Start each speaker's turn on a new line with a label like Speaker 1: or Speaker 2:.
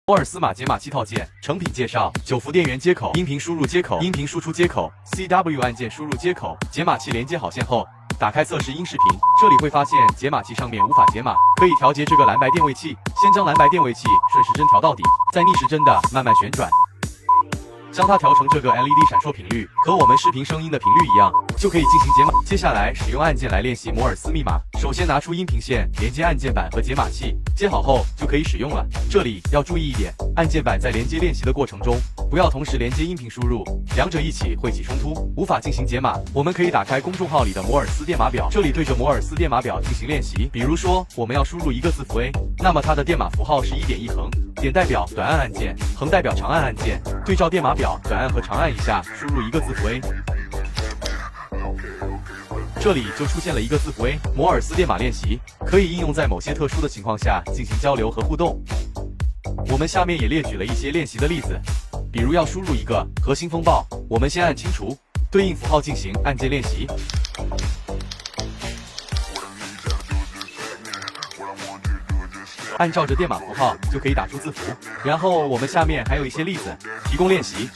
Speaker 1: 摩尔斯码解码器套件成品介绍：9伏电源接口、音频输入接口、音频输出接口、CW 按键输入接口。解码器连接好线后，打开测试音视频，这里会发现解码器上面无法解码，可以调节这个蓝白电位器。先将蓝白电位器顺时针调到底，再逆时针的慢慢旋转，将它调成这个 LED 闪烁频率，和我们视频声音的频率一样，就可以进行解码。接下来使用按键来练习摩尔斯密码。首先拿出音频线连接按键板和解码器，接好后就可以使用了。这里要注意一点，按键板在连接练习的过程中，不要同时连接音频输入，两者一起会起冲突，无法进行解码。我们可以打开公众号里的摩尔斯电码表，这里对着摩尔斯电码表进行练习。比如说我们要输入一个字符 A， 那么它的电码符号是1点1横，点代表短按按键，横代表长按按键，对照电码表，短按和长按一下输入一个字符 A， 这里就出现了一个字符 A。 摩尔斯电码练习可以应用在某些特殊的情况下进行交流和互动。我们下面也列举了一些练习的例子，比如要输入一个核心风暴，我们先按清除，对应符号进行按键练习。按照着电码符号就可以打出字符。然后我们下面还有一些例子提供练习，